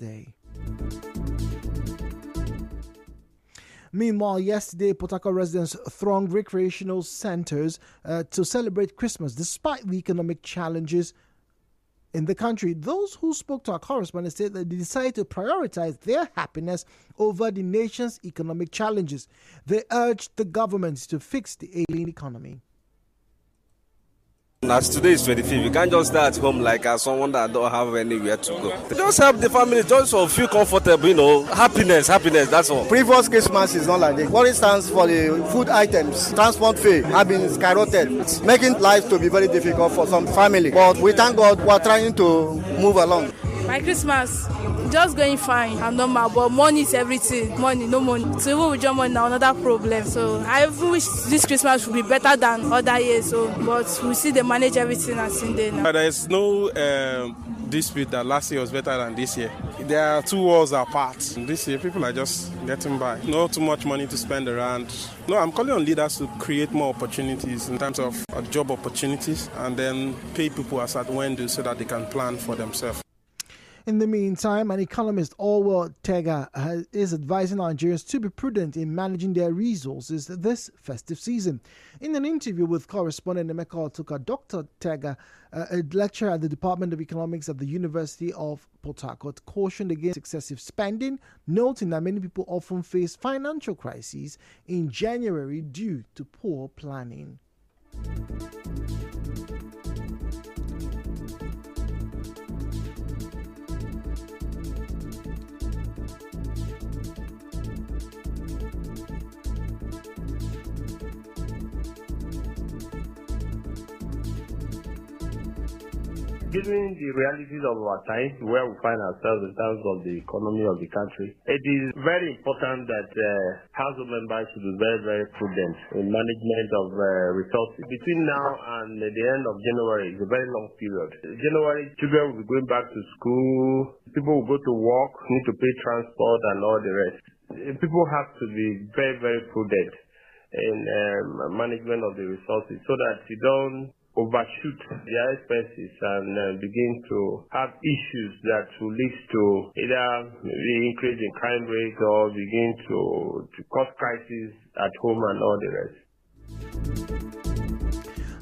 Day. Meanwhile, yesterday, Port Harcourt residents thronged recreational centers to celebrate Christmas despite the economic challenges in the country. Those who spoke to our correspondent said that they decided to prioritize their happiness over the nation's economic challenges. They urged the government to fix the ailing economy. As today is 25th, you can't just stay at home like as someone that don't have anywhere to go. Just help the family, just so feel comfortable, happiness, that's all. Previous Christmas is not like this. For instance, for the food items, transport fee have been skyrocketed, making life to be very difficult for some family. But we thank God we are trying to move along. My Christmas, just going fine and normal, but money is everything. Money, no money. So even with your money, now another problem. So I wish this Christmas would be better than other years. But we see they manage everything as in there now. There is no dispute that last year was better than this year. There are 2 worlds apart. This year, people are just getting by. Not too much money to spend around. No, I'm calling on leaders to create more opportunities in terms of job opportunities and then pay people as at when do so that they can plan for themselves. In the meantime, an economist, Orwell Tega, is advising Nigerians to be prudent in managing their resources this festive season. In an interview with correspondent Emeka Otuka, Dr. Tega, a lecturer at the Department of Economics at the University of Port Harcourt, cautioned against excessive spending, noting that many people often face financial crises in January due to poor planning. Given the realities of our time, where we find ourselves in terms of the economy of the country, it is very important that household members should be very, very prudent in management of resources. Between now and the end of January is a very long period. January, children will be going back to school, people will go to work, need to pay transport and all the rest. People have to be very, very prudent in management of the resources so that you don't overshoot their expenses and begin to have issues that will lead to either maybe increase in crime rate or begin to cause crises at home and all the rest.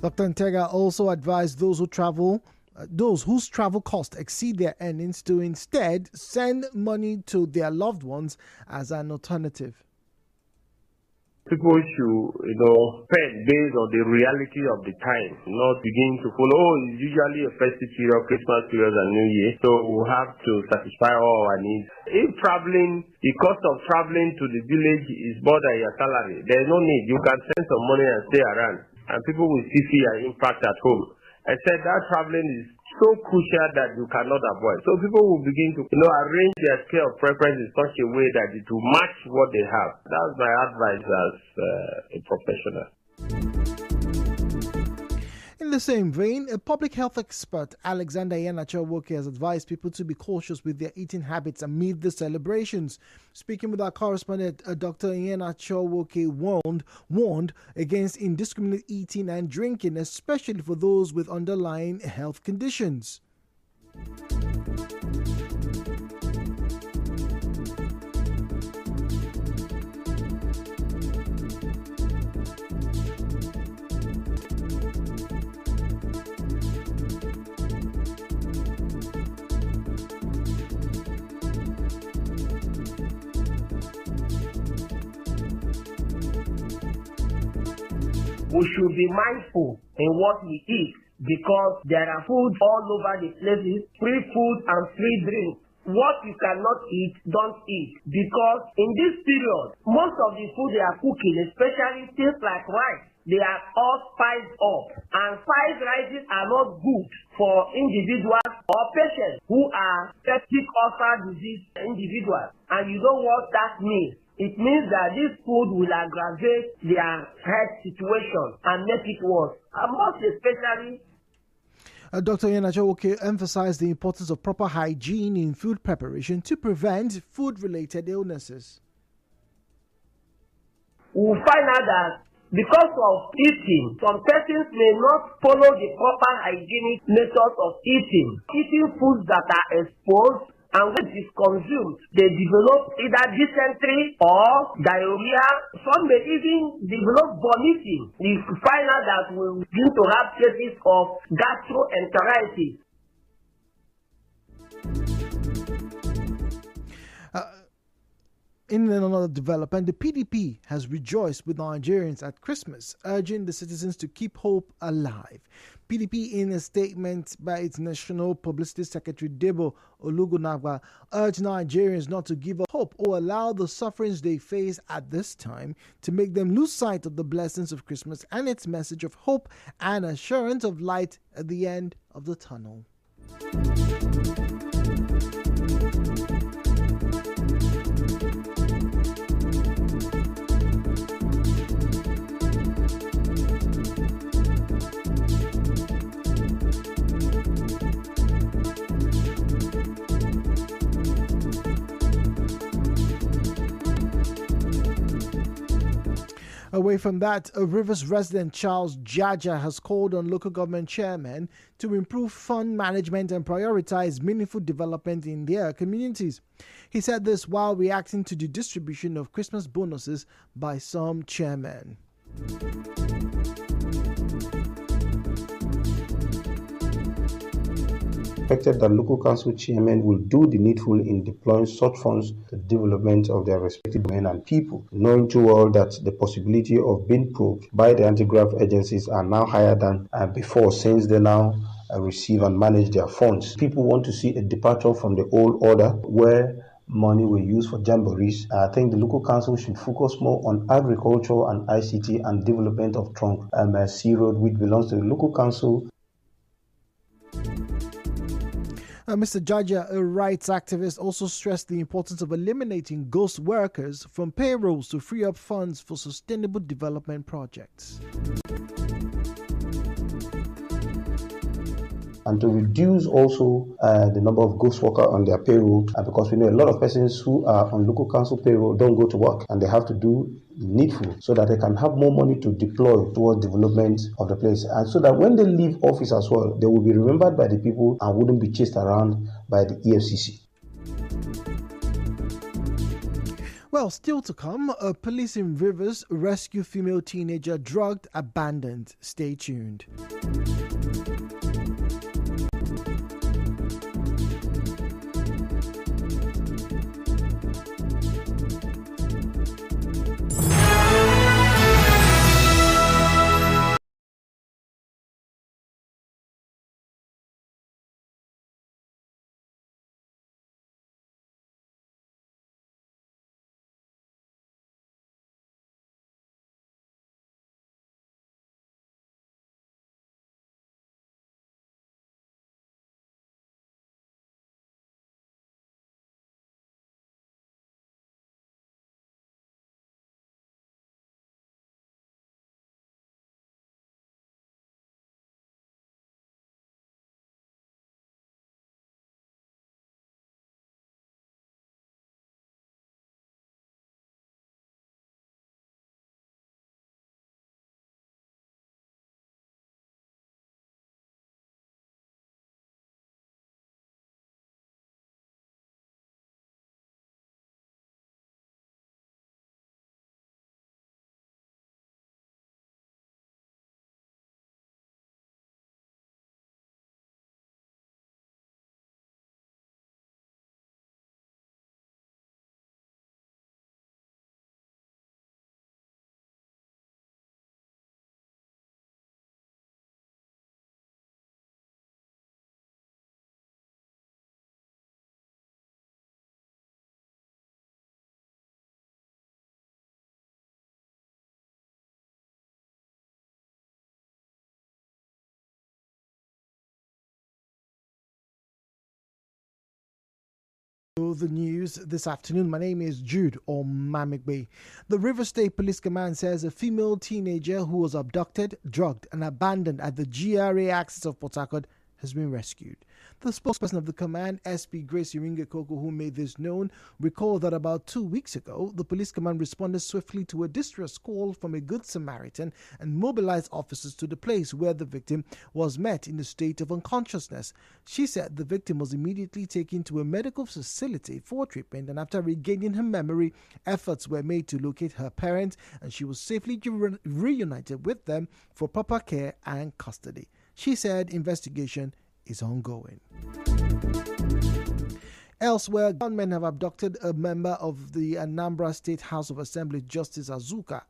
Dr. Ntega also advised those whose travel costs exceed their earnings to instead send money to their loved ones as an alternative. People should, spend based on the reality of the time, not begin to follow, it's usually a festive period, Christmas period and New Year, so we have to satisfy all our needs. If traveling, the cost of traveling to the village is more than your salary, there is no need. You can send some money and stay around, and people will see an impact at home. I said that traveling is so crucial that you cannot avoid. So people will begin to arrange their scale of preference in such a way that it will match what they have. That's my advice as a professional. In the same vein, a public health expert, Alexander Iheanacho-Woke, has advised people to be cautious with their eating habits amid the celebrations. Speaking with our correspondent, Dr. Iheanacho-Woke warned against indiscriminate eating and drinking, especially for those with underlying health conditions. We should be mindful in what we eat because there are food all over the places, free food and free drinks. What you cannot eat, don't eat. Because in this period, most of the food they are cooking, especially things like rice, they are all spiced up. And spiced rices are not good for individuals or patients who are septic ulcer disease individuals. And you know what that means. It means that this food will aggravate their health situation and make it worse. And most especially, Dr. Iheanacho-Woke emphasized the importance of proper hygiene in food preparation to prevent food-related illnesses. We'll find out that because of eating, some persons may not follow the proper hygienic methods of eating. Eating foods that are exposed and when it is consumed, they develop either dysentery or diarrhea. Some may even develop vomiting. You find out that we begin to have cases of gastroenteritis. In another development, the PDP has rejoiced with Nigerians at Christmas, urging the citizens to keep hope alive. PDP, in a statement by its National Publicity Secretary Debo Olugunagba, urged Nigerians not to give up hope or allow the sufferings they face at this time to make them lose sight of the blessings of Christmas and its message of hope and assurance of light at the end of the tunnel. Away from that, a Rivers resident Charles Jaja has called on local government chairmen to improve fund management and prioritize meaningful development in their communities. He said this while reacting to the distribution of Christmas bonuses by some chairmen. Expected that local council chairmen will do the needful in deploying such funds to the development of their respective men and people, knowing too well that the possibility of being probed by the anti-graft agencies are now higher than before, since they now receive and manage their funds. People want to see a departure from the old order where money were used for jamborees. I think the local council should focus more on agriculture and ICT and development of Trunk C Road, which belongs to the local council. Mr. Jaja, a rights activist, also stressed the importance of eliminating ghost workers from payrolls to free up funds for sustainable development projects. And to reduce also the number of ghost workers on their payroll, because we know a lot of persons who are on local council payroll don't go to work, and they have to do needful so that they can have more money to deploy towards development of the place, and so that when they leave office as well, they will be remembered by the people and wouldn't be chased around by the EFCC. Well, still to come, police in Rivers rescue female teenager drugged, abandoned. Stay tuned. The news this afternoon. My name is Jude Omamigbe. The River State Police Command says a female teenager who was abducted, drugged, and abandoned at the GRA axis of Port Harcourt has been rescued. The spokesperson of the command, SP Grace Iringa Koko, who made this known, recalled that about 2 weeks ago, the police command responded swiftly to a distress call from a Good Samaritan and mobilized officers to the place where the victim was met in a state of unconsciousness. She said the victim was immediately taken to a medical facility for treatment, and after regaining her memory, efforts were made to locate her parents, and she was safely reunited with them for proper care and custody. She said investigation is ongoing. Elsewhere, gunmen have abducted a member of the Anambra State House of Assembly, Justice Azuka.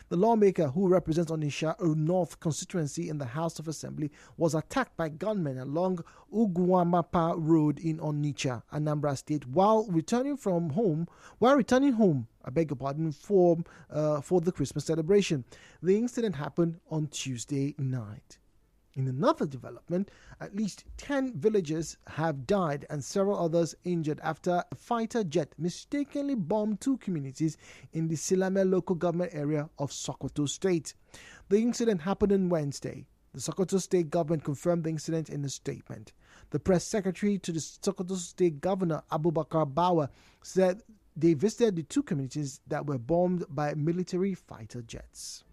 The lawmaker, who represents Onitsha North constituency in the House of Assembly, was attacked by gunmen along Ugwamapa Road in Onitsha, Anambra State, while returning home, I beg your pardon, for the Christmas celebration. The incident happened on Tuesday night. In another development, at least 10 villagers have died and several others injured after a fighter jet mistakenly bombed 2 communities in the Silame local government area of Sokoto State. The incident happened on Wednesday. The Sokoto State government confirmed the incident in a statement. The press secretary to the Sokoto State Governor, Abubakar Bawa, said they visited the 2 communities that were bombed by military fighter jets.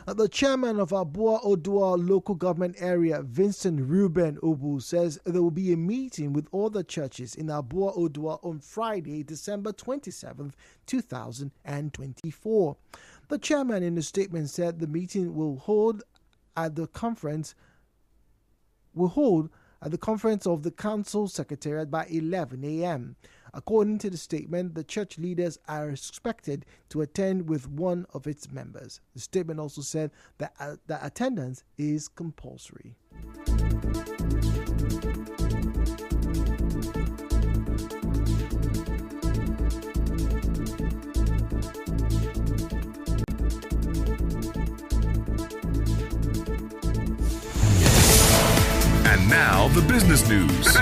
The chairman of Abua Odua local government area, Vincent Ruben Obu, says there will be a meeting with all the churches in Abua Odua on Friday, December 27th, 2024. The chairman in a statement said the meeting will hold at the conference of the council secretariat by 11 a.m. According to the statement, the church leaders are expected to attend with one of its members. The statement also said that the attendance is compulsory. And now the business news.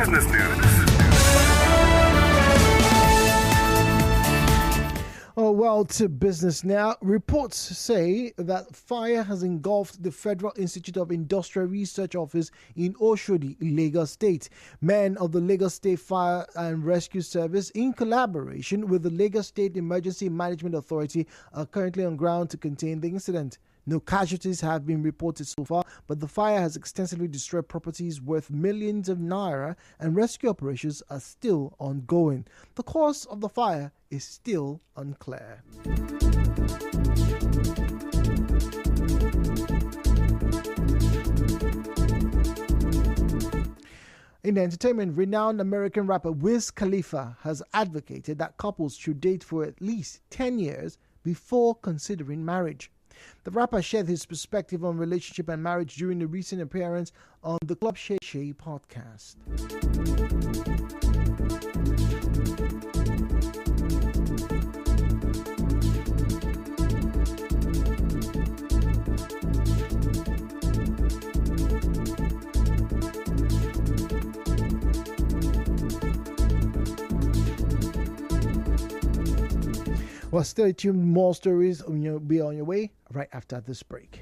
Well, to business now. Reports say that fire has engulfed the Federal Institute of Industrial Research office in Oshodi, Lagos State. Men of the Lagos State Fire and Rescue Service, in collaboration with the Lagos State Emergency Management Authority, are currently on ground to contain the incident. No casualties have been reported so far, but the fire has extensively destroyed properties worth millions of naira, and rescue operations are still ongoing. The cause of the fire is still unclear. In entertainment, renowned American rapper Wiz Khalifa has advocated that couples should date for at least 10 years before considering marriage. The rapper shared his perspective on relationship and marriage during a recent appearance on the Club Shay Shay podcast. Well, stay tuned. More stories will be on your way right after this break.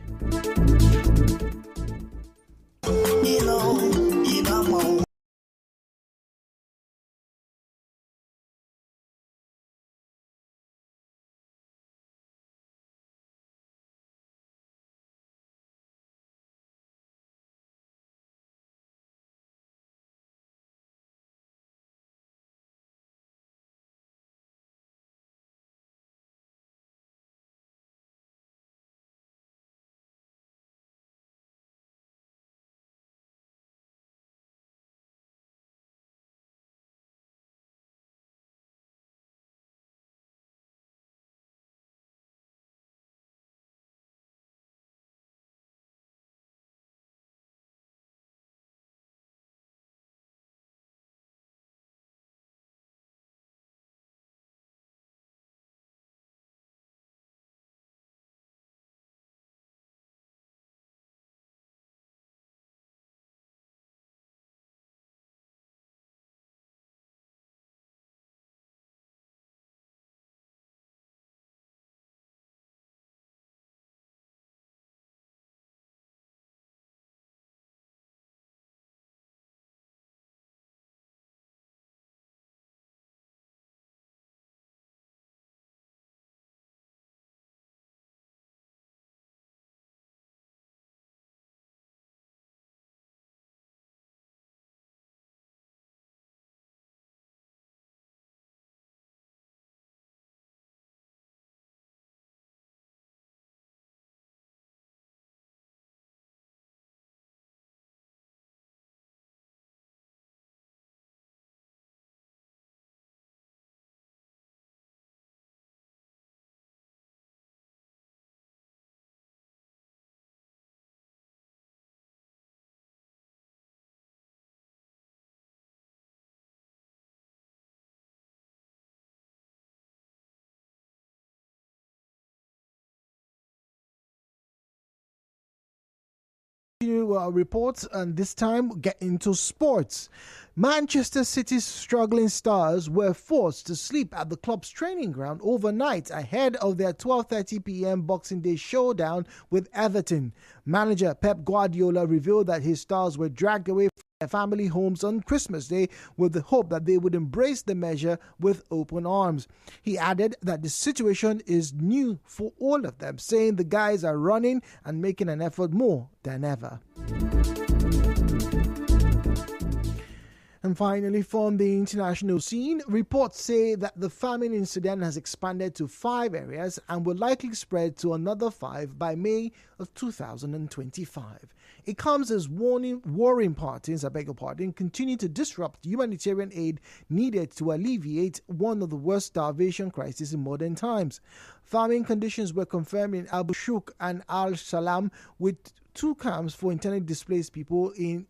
continue our reports and this time get into sports. Manchester City's struggling stars were forced to sleep at the club's training ground overnight ahead of their 12:30 p.m. Boxing Day showdown with Everton. Manager Pep Guardiola revealed that his stars were dragged away from their family homes on Christmas Day with the hope that they would embrace the measure with open arms. He added that the situation is new for all of them, saying the guys are running and making an effort more than ever. And finally, from the international scene, reports say that the famine in Sudan has expanded to 5 areas and will likely spread to another 5 by May of 2025. It comes as warring parties, continue to disrupt humanitarian aid needed to alleviate one of the worst starvation crises in modern times. Famine conditions were confirmed in Abu Shuk and Al Salam, with 2 camps for internally displaced people in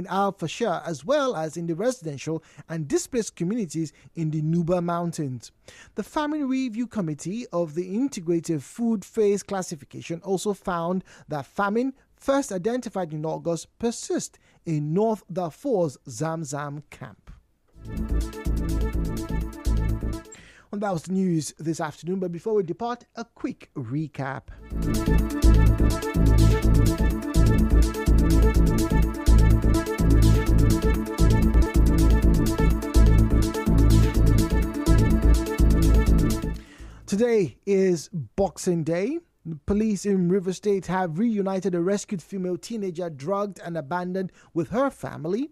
Al Fashar, as well as in the residential and displaced communities in the Nuba Mountains. The Famine Review Committee of the Integrated Food Phase Classification also found that famine, first identified in August, persists in North Darfur's Zamzam camp. Well, that was the news this afternoon, but before we depart, a quick recap. Today is Boxing Day. The police in River State have reunited a rescued female teenager drugged and abandoned with her family.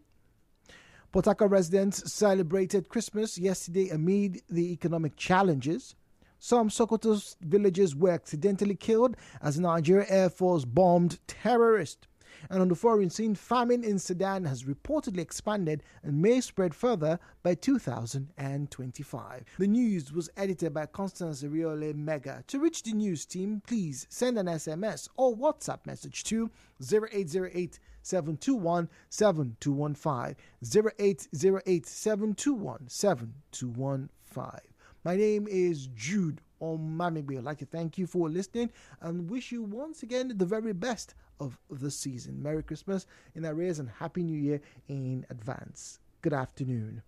Port Harcourt residents celebrated Christmas yesterday amid the economic challenges. Some Sokoto villagers were accidentally killed as the Nigerian Air Force bombed terrorists. And on the foreign scene, famine in Sudan has reportedly expanded and may spread further by 2025. The news was edited by Constance Ariole Mega. To reach the news team, please send an SMS or WhatsApp message to 0808 721 7215. 0808 721 7215. My name is Jude Omamigbe. I'd like to thank you for listening and wish you once again the very best of the season. Merry Christmas in arrears and Happy New Year in advance. Good afternoon.